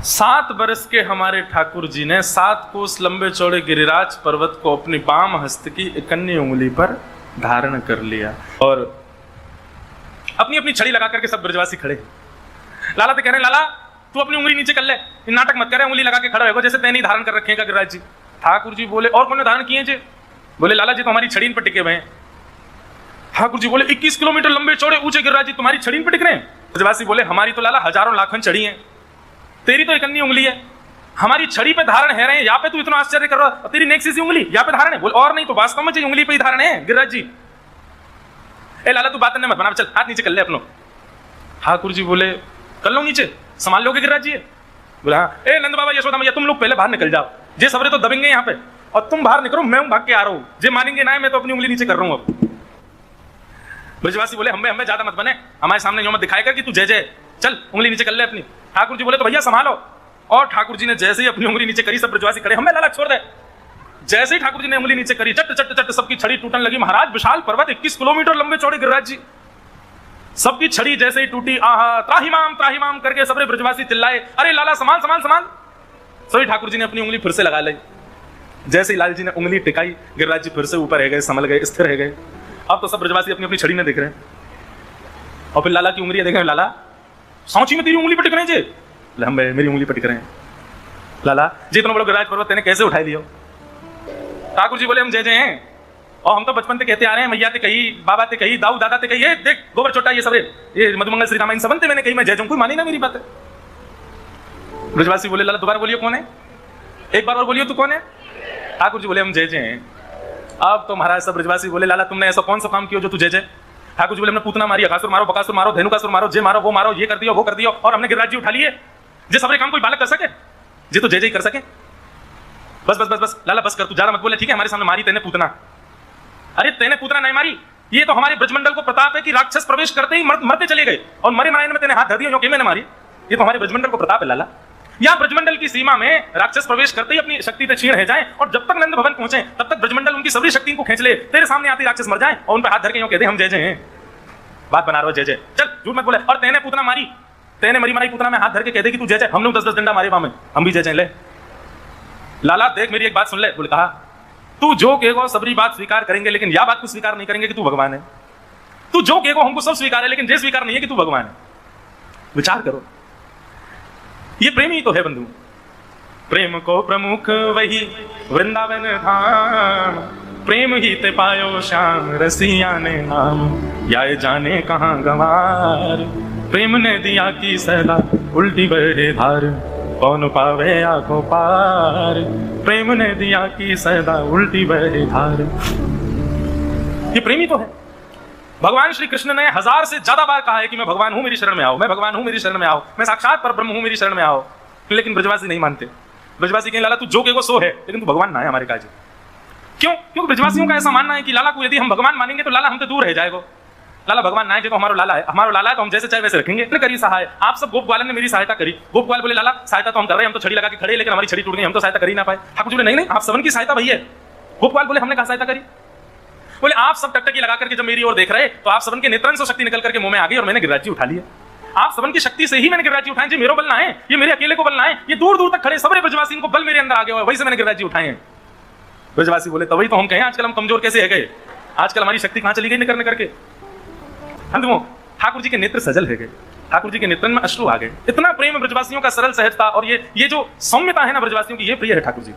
7 बरस के हमारे ठाकुर जी ने 7 कोस लंबे चौड़े गिरिराज पर्वत को अपनी बाम हस्त की इकन्नी उंगली पर धारण कर लिया और अपनी अपनी छड़ी लगा करके सब ब्रजवासी खड़े। लाला तो कह रहे हैं, लाला तू अपनी उंगली नीचे कर ले, नाटक मत करे, उंगली लगा के खड़ा होगा जैसे तैने धारण कर रखे हैं गिरिराज जी। ठाकुर जी बोले, और कौन ने धारण किए जी? बोले, लाला जी तो हमारी छड़ी पर टिके हुए हैं। ठाकुर जी बोले, 21 किलोमीटर लंबे चौड़े ऊंचे गिरिराज जी तुम्हारी छड़ी पर टिक रहे हैं? ब्रजवासी बोले, हमारी तो लाला हजारों लाखों छड़ी है, तेरी तो इकन्नी उंगली है, हमारी छड़ी पे धारण है रहे हैं, यहाँ पे तू इतना आश्चर्य कर रहा है, तेरी नेक सी उंगली यहाँ पे धारण है? बोले, और नहीं तो वास्तव में उंगली पे ही धारण है गिरिराज जी। ए लाला तू बात मत बना, चल हाथ नीचे कर ले अपनो। ठाकुर जी बोले, कर लो नीचे, संभाल लोगे गिरिराज जी? बोला, हाँ। ए नंद बाबा यशोदा मैया तुम लोग पहले बाहर निकल जाओ, जे सबरे तो दबेंगे यहाँ पे, और तुम बाहर निकलो, मैं भाग के आ रहा हूँ, जे मानेंगे ना मैं तो अपनी उंगली नीचे कर रहा हूँ अब। ब्रजवासी बोले, हमें ज्यादा मत बने, हमारे सामने यो मत दिखाया कर कि तू जय जय, चल उंगली नीचे कर ले अपनी। ठाकुर जी बोले, तो भैया संभालो। और ठाकुर जी ने जैसे ही अपनी उंगली नीचे करी, सब ब्रजवासी खड़े, हमें लाला छोड़ दे। जैसे ही ठाकुर जी ने उंगली नीचे करी, चट चट चट सबकी छड़ी टूटने लगी। महाराज विशाल पर्वत 21 किलोमीटर लंबे चौड़े गिरिराज जी, सबकी छड़ी जैसे ही टूटी, आहा त्राहिमाम करके सबरे ब्रजवासी चिल्लाए, अरे लाला संभाल संभाल संभाल। सभी ठाकुर जी ने अपनी उंगली फिर से लगा ली। जैसे ही लाल जी ने उंगली टिकाई, गिरिराज जी फिर से ऊपर रह गए, संभल गए, स्थिर रह गए। अब तो सब ब्रजवासी अपनी अपनी छड़ी में देख रहे हैं, और फिर लाला की उंगली देख रहे हैं। लाला सांची में तेरी उंगली पर टिक रहे हैं? हम मेरी उंगली पर टिक रहे हैं। लाला जी इतना बड़ा गिरिराज पर्वत तेने कैसे उठाई लियो? ठाकुर जी बोले, हम जय जय हैं, और हम तो बचपन से कहते आ रहे हैं, मैया ते कही, बाबा ते कही, दाऊ दादा ते कही, ये देख गोबर छोटा, ये सबरे, ये मधुमंगल श्री रामायण सबन ते मैंने कही, मैं जय जय, कोई मानी ना मेरी बात है। ब्रजवासी बोले, लाला दोबारा बोलियो कौन है, एक बार और बोलियो तू कौन है? ठाकुर जी बोले, हम जय जय हैं। अब तो महाराज सब ब्रजवासी बोले, लाला तुमने ऐसा कौन सा काम किया जो तू जय जय? ठाकुर जी बोले, हमने पूतना मारी, अकासुर मारो, बकासुर मारो, धेनुकासुर मारो, जे मारो वो मारो, ये कर दियो वो कर दियो, और हमने गिरिराज जी उठा लिए। जे सबरे काम कोई बालक कर सके, जे तो जय जय कर सके। बस बस बस बस लाला बस कर, तू ज्यादा मत बोले, ठीक है? हमारे सामने मारी तेने पूतना, अरे तेने पूतना नहीं मारी, ये तो हमारे ब्रजमंडल को प्रताप है कि राक्षस प्रवेश करते ही मरते चले गए, और मरे नारायण में तेने हाथ धर दिया, क्योंकि मैंने मारी। ये तो हमारे ब्रजमंडल को प्रताप है लाला। यहाँ ब्रजमंडल की सीमा में राक्षस प्रवेश करते ही अपनी शक्ति से क्षीण रह जाए, और जब तक नंद भवन पहुंचे तब तक ब्रजमंडल उनकी सभी शक्ति को खींच ले, तेरे सामने आते राक्षस मर जाए, और उन पर हाथ धर के यूं कहते हम जय जय हैं। बात बना रहे हो जय जय, चल झूठ मत बोले। और तेने पूतना मारी, तेने मरी मारी पूतना में हाथ धर के कहते कि तू जय जय, हमने 10-10 डंडा मारे में, हम भी जय जय ले। लाला देख मेरी एक बात सुन ले। बोले, कहा तू जो कहेगो सबरी बात स्वीकार करेंगे, लेकिन यह बात को स्वीकार नहीं करेंगे कि तू भगवान है। तू जो कहेगो हमको सब स्वीकार है, लेकिन ये स्वीकार नहीं है कि तू भगवान है। विचार करो, ये प्रेम ही तो है बंधु। प्रेम को प्रमुख वही वृंदावन धाम, प्रेम ही ते पायो श्याम रसिया ने नाम, या जाने कहाँ गंवार। प्रेम ने दिया की सदा उल्टी बहे धार, कौन पावे आंखों पार। प्रेम ने दिया की सदा उल्टी बहे धार। ये प्रेम ही तो है। भगवान श्री कृष्ण ने 1000 से ज्यादा बार कहा है कि मैं भगवान हूं, मेरी शरण में आओ, मैं भगवान हूं, मेरी शरण में आओ, मैं साक्षात परब्रह्म हूं, मेरी शरण में आओ। लेकिन ब्रजवासी नहीं मानते। ब्रजवासी कहें, लाला तू जो कहेगो सो है, लेकिन तू भगवान ना है हमारे काज। क्यों? क्योंकि ब्रजवासियों का ऐसा मानना है कि लाला को यदि हम भगवान मानेंगे तो लाला हमसे दूर रह जाएगा। लाला भगवान ना है, देखो हमारा लाला है, हमारा लाला है तो हम जैसे चाहे वैसे रखेंगे। करी सहाय, आप सब गोप ग्वालन ने मेरी सहायता करी। गोप ग्वाल बोले, लाला सहायता तो हम कर रहे हैं, हम तो छड़ी लगा के खड़े, लेकिन हमारी छड़ी टूट गई, हम तो सहायता कर ही ना पाए। ठाकुर जी बोले, नहीं नहीं आप सबन की सहायता भई है। गोप ग्वाल बोले, हमने कहा सहायता करी? बोले, आप सब टकटकी लगा करके जब मेरी ओर देख रहे तो आप सबन के नेत्रन से शक्ति निकल करके मुंह में आ गई, और मैंने गिरिराज जी उठा लिया। आप सबन की शक्ति से ही मैंने गिरिराज जी उठाए जी, मेरा बल ना है, ये मेरे अकेले को बल ना है, ये दूर दूर तक खड़े सबरे ब्रजवासी को बल मेरे अंदर आ गया, वही से मैंने गिरिराज जी उठाए हैं। ब्रजवासी बोले, तो वही तो हम कहें आजकल हम कमजोर कैसे है गए, आजकल हमारी शक्ति कहां चली गई निकलने करके। बंधुओं, ठाकुर जी के नेत्र सजल है गए, ठाकुर जी के नेत्रन में अश्रु आ गए। इतना प्रेम ब्रजवासियों का, सरल सहजता, और ये जो सौम्यता है ना ब्रजवासियों की, ये प्रिय है ठाकुर जी।